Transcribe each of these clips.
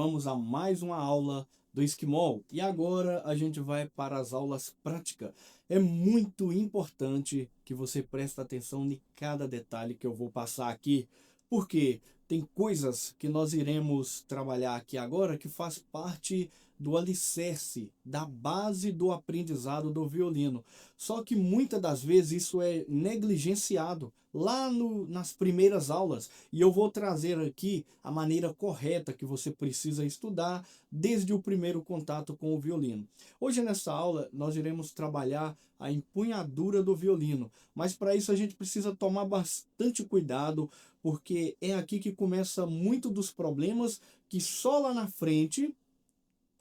vamos a mais uma aula do Esquimol. E agora a gente vai para as aulas práticas. É muito importante que você preste atenção em cada detalhe que eu vou passar aqui, porque tem coisas que nós iremos trabalhar aqui agora que faz parte do alicerce, da base do aprendizado do violino. Só que muitas das vezes isso é negligenciado lá nas primeiras aulas. E eu vou trazer aqui a maneira correta que você precisa estudar desde o primeiro contato com o violino. Hoje nessa aula nós iremos trabalhar a empunhadura do violino, mas para isso a gente precisa tomar bastante cuidado, porque é aqui que começa muito dos problemas que só lá na frente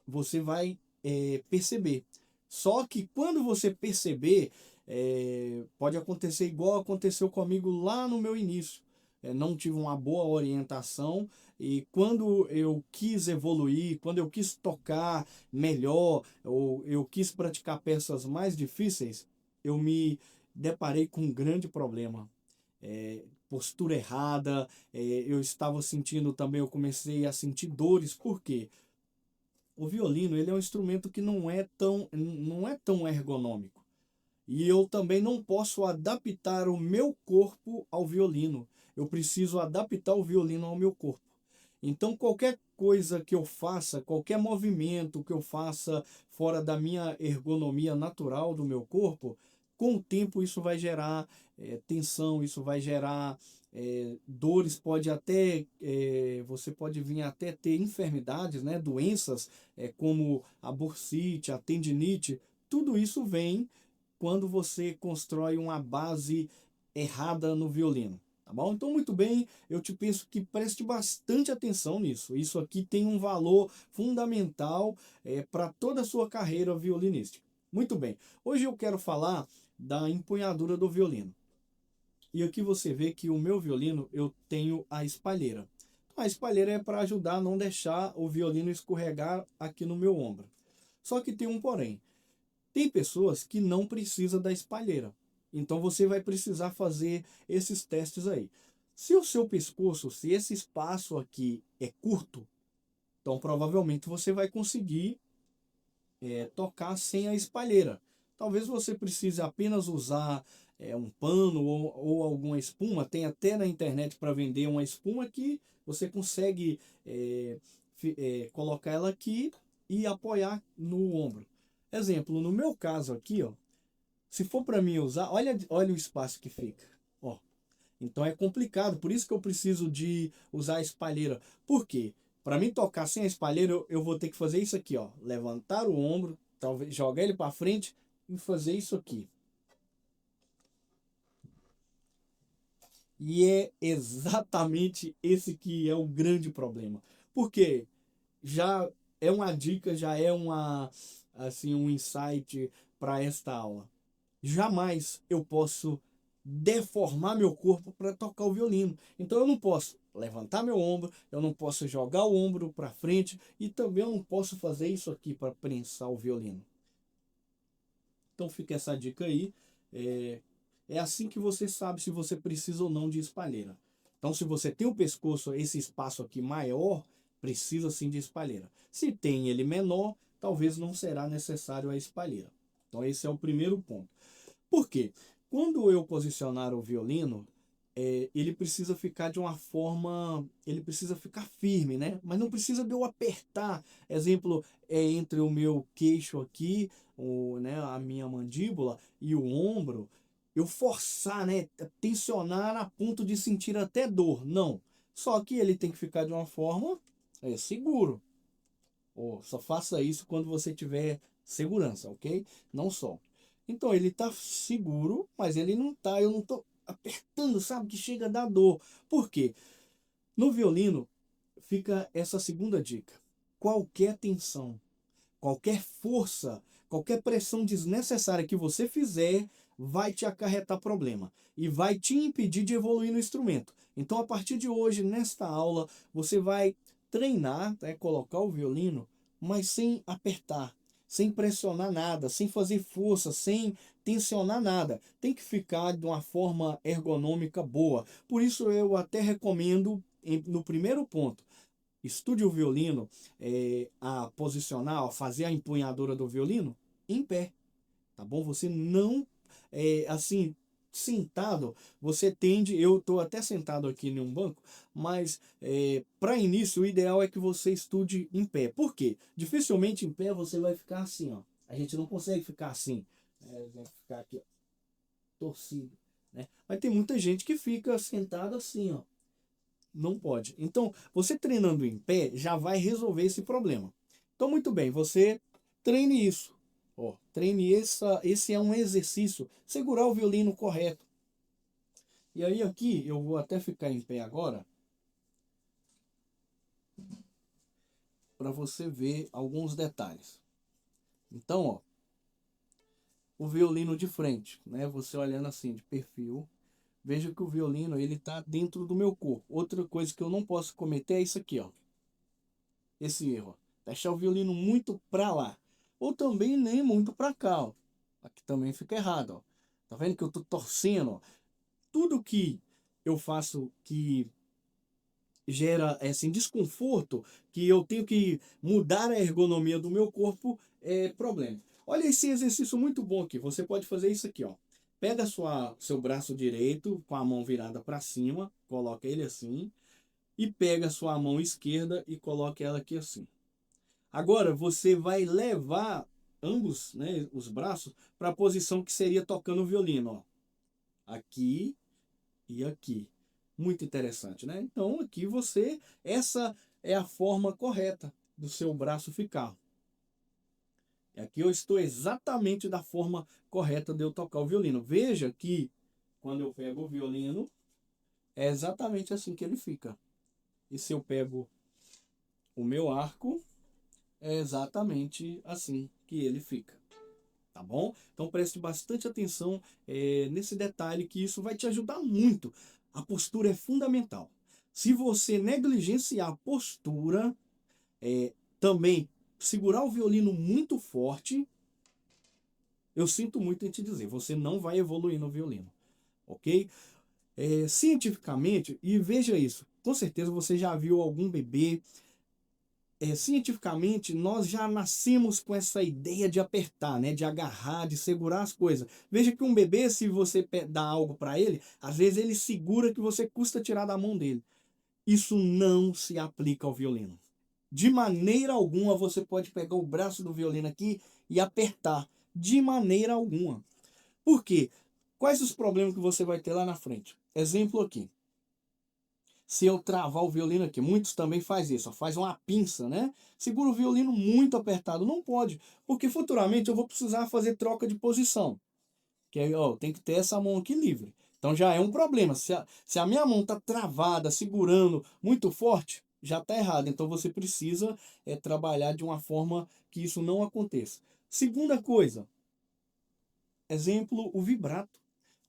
você vai perceber. Só que quando você perceber, pode acontecer igual aconteceu comigo lá no meu início. Não tive uma boa orientação e quando eu quis evoluir, quando eu quis tocar melhor, ou eu quis praticar peças mais difíceis, eu me deparei com um grande problema. Postura errada, eu estava sentindo também, eu comecei a sentir dores. Por quê? O violino, ele é um instrumento que não é tão ergonômico. E eu também não posso adaptar o meu corpo ao violino. Eu preciso adaptar o violino ao meu corpo. Então, qualquer coisa que eu faça, qualquer movimento que eu faça fora da minha ergonomia natural do meu corpo, com o tempo isso vai gerar tensão, isso vai gerar dores, você pode vir até ter enfermidades, né, doenças como a bursite, a tendinite. Tudo isso vem quando você constrói uma base errada no violino. Tá bom? Então, muito bem, eu te peço que preste bastante atenção nisso. Isso aqui tem um valor fundamental para toda a sua carreira violinística. Muito bem, hoje eu quero falar da empunhadura do violino. E aqui você vê que o meu violino eu tenho a espalheira. A espalheira é para ajudar a não deixar o violino escorregar aqui no meu ombro. Só que tem um porém. Tem pessoas que não precisam da espalheira. Então você vai precisar fazer esses testes aí. Se o seu pescoço, se esse espaço aqui é curto, então provavelmente você vai conseguir tocar sem a espalheira. Talvez você precise apenas usar um pano ou alguma espuma. Tem até na internet para vender uma espuma que você consegue colocar ela aqui e apoiar no ombro. Exemplo, no meu caso aqui, ó, se for para mim usar, olha o espaço que fica. Ó. Então é complicado, por isso que eu preciso de usar a espalheira. Por quê? Para mim tocar sem a espalheira, eu vou ter que fazer isso aqui, ó. Levantar o ombro, talvez jogar ele para frente e fazer isso aqui. E é exatamente esse que é o grande problema. Porque já é uma dica, já é um insight para esta aula. Jamais eu posso deformar meu corpo para tocar o violino. Então eu não posso levantar meu ombro, eu não posso jogar o ombro para frente e também eu não posso fazer isso aqui para prensar o violino. Então fica essa dica aí. É assim que você sabe se você precisa ou não de espalheira. Então se você tem o pescoço, esse espaço aqui maior, precisa sim de espalheira. Se tem ele menor, talvez não será necessário a espalheira. Então esse é o primeiro ponto. Por quê? Quando eu posicionar o violino, ele precisa ficar de uma forma, ele precisa ficar firme, né? Mas não precisa de eu apertar. Exemplo, entre o meu queixo aqui, né, a minha mandíbula e o ombro, eu forçar, né, tensionar a ponto de sentir até dor. Não. Só que ele tem que ficar de uma forma seguro. Só faça isso quando você tiver segurança, ok? Não solte. Então ele tá seguro, mas ele não tá, eu não tô apertando, sabe? Que chega a dar dor. Por quê? No violino fica essa segunda dica. Qualquer tensão, qualquer força, qualquer pressão desnecessária que você fizer vai te acarretar problema e vai te impedir de evoluir no instrumento. Então, a partir de hoje, nesta aula, você vai treinar, né, colocar o violino, mas sem apertar, sem pressionar nada, sem fazer força, sem tensionar nada. Tem que ficar de uma forma ergonômica boa. Por isso, eu até recomendo, no primeiro ponto, Estude o violino, a posicionar, a fazer a empunhadura do violino em pé, tá bom? Você não, assim, sentado, você tende, eu estou até sentado aqui em um banco, mas para início o ideal é que você estude em pé. Por quê? Dificilmente em pé você vai ficar assim, ó. A gente não consegue ficar assim, vai ficar aqui, ó, torcido, né? Mas tem muita gente que fica sentado assim, ó. Não pode. Então, você treinando em pé já vai resolver esse problema. Então, muito bem, você treine isso. Ó, treine esse é um exercício. Segurar o violino correto. E aí aqui, eu vou até ficar em pé agora, para você ver alguns detalhes. Então, ó, o violino de frente, né? Você olhando assim, de perfil. Veja que o violino, ele está dentro do meu corpo. Outra coisa que eu não posso cometer é isso aqui, ó. Esse erro, ó. Deixar o violino muito para lá. Ou também nem muito para cá, ó. Aqui também fica errado, ó. Tá vendo que eu tô torcendo, ó? Tudo que eu faço que gera assim, desconforto, que eu tenho que mudar a ergonomia do meu corpo, é problema. Olha esse exercício muito bom aqui. Você pode fazer isso aqui, ó. Pega seu braço direito com a mão virada para cima, coloca ele assim, e pega a sua mão esquerda e coloca ela aqui assim. Agora você vai levar ambos, né, os braços para a posição que seria tocando o violino, ó. Aqui e aqui. Muito interessante, né? Então aqui essa é a forma correta do seu braço ficar. Aqui eu estou exatamente da forma correta de eu tocar o violino. Veja que quando eu pego o violino, é exatamente assim que ele fica. E se eu pego o meu arco, é exatamente assim que ele fica. Tá bom? Então preste bastante atenção nesse detalhe, que isso vai te ajudar muito. A postura é fundamental. Se você negligenciar a postura, também segurar o violino muito forte, eu sinto muito em te dizer, você não vai evoluir no violino, ok? Cientificamente, e veja isso, com certeza você já viu algum bebê. Cientificamente, nós já nascemos com essa ideia de apertar, né? De agarrar, de segurar as coisas. Veja que um bebê, se você dá algo para ele, às vezes ele segura que você custa tirar da mão dele. Isso não se aplica ao violino. De maneira alguma você pode pegar o braço do violino aqui e apertar. De maneira alguma. Por quê? Quais os problemas que você vai ter lá na frente? Exemplo aqui. Se eu travar o violino aqui, muitos também faz isso, ó, faz uma pinça, né? Segura o violino muito apertado, não pode, porque futuramente eu vou precisar fazer troca de posição, que aí, ó, tem que ter essa mão aqui livre. Então já é um problema. Se a minha mão tá travada, segurando muito forte, já tá errado. Então você precisa trabalhar de uma forma que isso não aconteça. Segunda coisa, exemplo, o vibrato.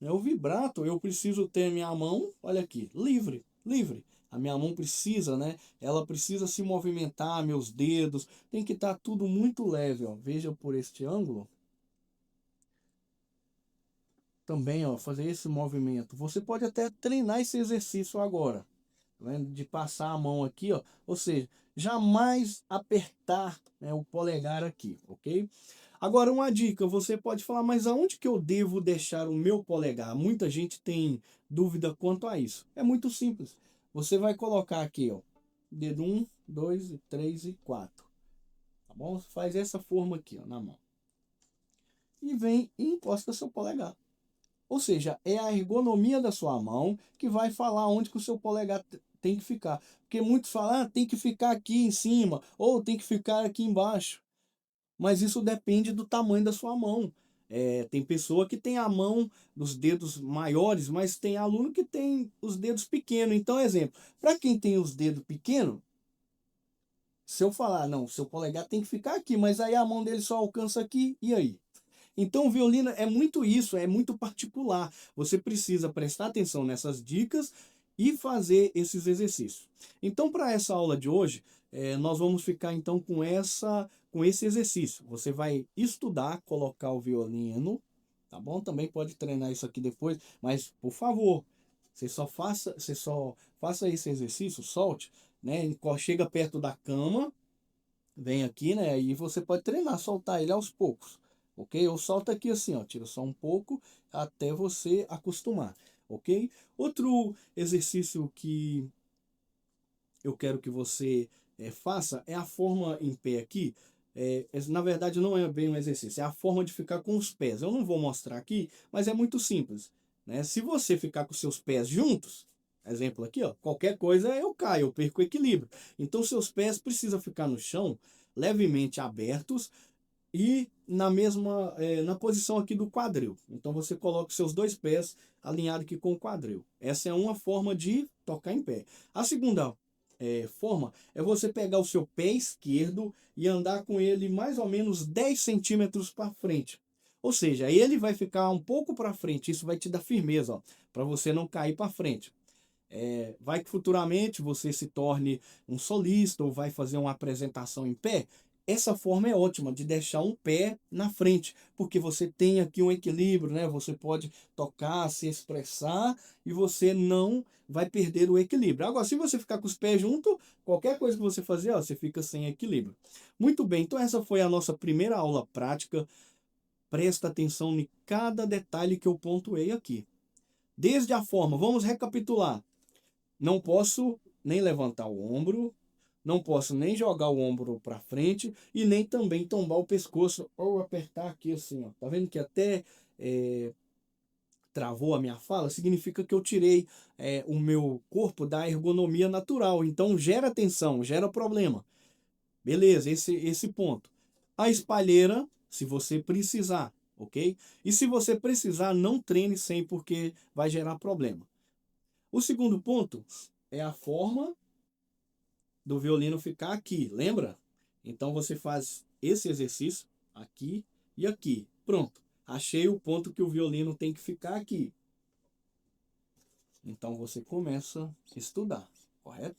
O vibrato, eu preciso ter minha mão, olha aqui, livre, livre. A minha mão precisa, né? Ela precisa se movimentar, meus dedos, tem que estar tudo muito leve, ó. Veja por este ângulo. Também, ó, fazer esse movimento. Você pode até treinar esse exercício agora, tá vendo? De passar a mão aqui, ó. Ou seja, jamais apertar, né, o polegar aqui, ok? Agora, uma dica, você pode falar, mas aonde que eu devo deixar o meu polegar? Muita gente tem dúvida quanto a isso. É muito simples. Você vai colocar aqui, ó, dedo 1, 2, 3 e 4. Tá bom? Faz essa forma aqui, ó, na mão. E vem e encosta seu polegar. Ou seja, é a ergonomia da sua mão que vai falar onde que o seu polegar tem que ficar. Porque muitos falam, tem que ficar aqui em cima, ou tem que ficar aqui embaixo. Mas isso depende do tamanho da sua mão. Tem pessoa que tem a mão dos dedos maiores, mas tem aluno que tem os dedos pequenos. Então, exemplo, para quem tem os dedos pequenos, se eu falar, não, seu polegar tem que ficar aqui, mas aí a mão dele só alcança aqui, e aí? Então, o violino é muito isso, é muito particular. Você precisa prestar atenção nessas dicas e fazer esses exercícios. Então, para essa aula de hoje, nós vamos ficar então com esse exercício. Você vai estudar, colocar o violino, tá bom? Também pode treinar isso aqui depois, mas por favor, você só faça esse exercício, solte, né? Chega perto da cama, vem aqui, né? E você pode treinar, soltar ele aos poucos, ok? Ou solta aqui assim, ó, tira só um pouco até você acostumar, ok? Outro exercício que eu quero que você faça é a forma em pé aqui. Na verdade, não é bem um exercício, é a forma de ficar com os pés. Eu não vou mostrar aqui, mas é muito simples, né? Se você ficar com seus pés juntos, exemplo aqui, ó, qualquer coisa eu caio, eu perco o equilíbrio. Então, seus pés precisam ficar no chão levemente abertos e na posição aqui do quadril. Então, você coloca os seus dois pés alinhados aqui com o quadril. Essa é uma forma de tocar em pé. A segunda forma é você pegar o seu pé esquerdo e andar com ele mais ou menos 10 centímetros para frente. Ou seja, ele vai ficar um pouco para frente, isso vai te dar firmeza, para você não cair para frente. Vai que futuramente você se torne um solista ou vai fazer uma apresentação em pé. Essa forma é ótima de deixar um pé na frente, porque você tem aqui um equilíbrio, né? Você pode tocar, se expressar e você não vai perder o equilíbrio. Agora, se você ficar com os pés juntos, qualquer coisa que você fazer, ó, você fica sem equilíbrio. Muito bem, então essa foi a nossa primeira aula prática. Presta atenção em cada detalhe que eu pontuei aqui. Desde a forma, vamos recapitular. Não posso nem levantar o ombro, não posso nem jogar o ombro para frente e nem também tombar o pescoço ou apertar aqui assim, ó. Tá vendo que até travou a minha fala? Significa que eu tirei o meu corpo da ergonomia natural. Então gera tensão, gera problema. Beleza, esse ponto. A espalheira, se você precisar, ok? E se você precisar, não treine sem porque vai gerar problema. O segundo ponto é a forma do violino ficar aqui, lembra? Então você faz esse exercício aqui e aqui. Pronto. Achei o ponto que o violino tem que ficar aqui. Então você começa a estudar, correto?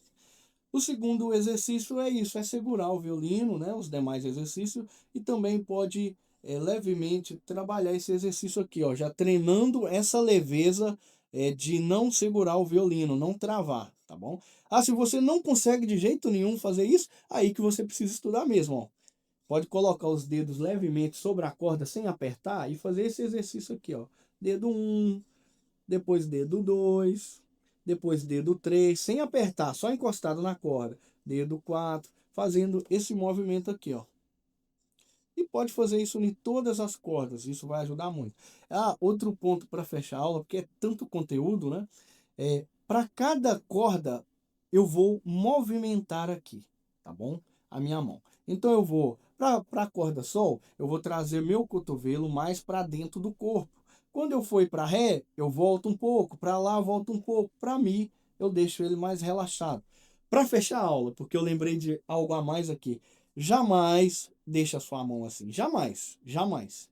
O segundo exercício é isso, é segurar o violino, né? Os demais exercícios e também pode levemente trabalhar esse exercício aqui, ó, já treinando essa leveza de não segurar o violino, não travar, tá bom? Ah, se você não consegue de jeito nenhum fazer isso, aí que você precisa estudar mesmo, ó. Pode colocar os dedos levemente sobre a corda sem apertar e fazer esse exercício aqui, ó. Dedo 1, depois dedo 2, depois dedo 3, sem apertar, só encostado na corda. Dedo 4, fazendo esse movimento aqui, ó. E pode fazer isso em todas as cordas, isso vai ajudar muito. Ah, outro ponto para fechar a aula, porque é tanto conteúdo, né? Para cada corda, eu vou movimentar aqui, tá bom? A minha mão. Então eu vou, para a corda sol, eu vou trazer meu cotovelo mais para dentro do corpo. Quando eu for para ré, eu volto um pouco, para lá volto um pouco, para mi, eu deixo ele mais relaxado. Para fechar a aula, porque eu lembrei de algo a mais aqui. Jamais deixe a sua mão assim, jamais, jamais.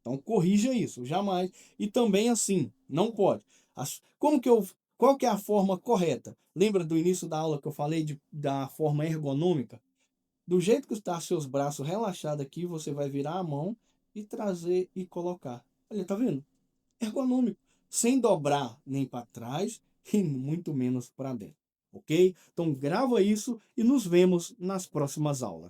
Então corrija isso, jamais. E também assim, não pode. Qual que é a forma correta? Lembra do início da aula que eu falei da forma ergonômica? Do jeito que está seus braços relaxados aqui, você vai virar a mão e trazer e colocar. Olha, tá vendo? Ergonômico. Sem dobrar nem para trás e muito menos para dentro. Ok? Então grava isso e nos vemos nas próximas aulas.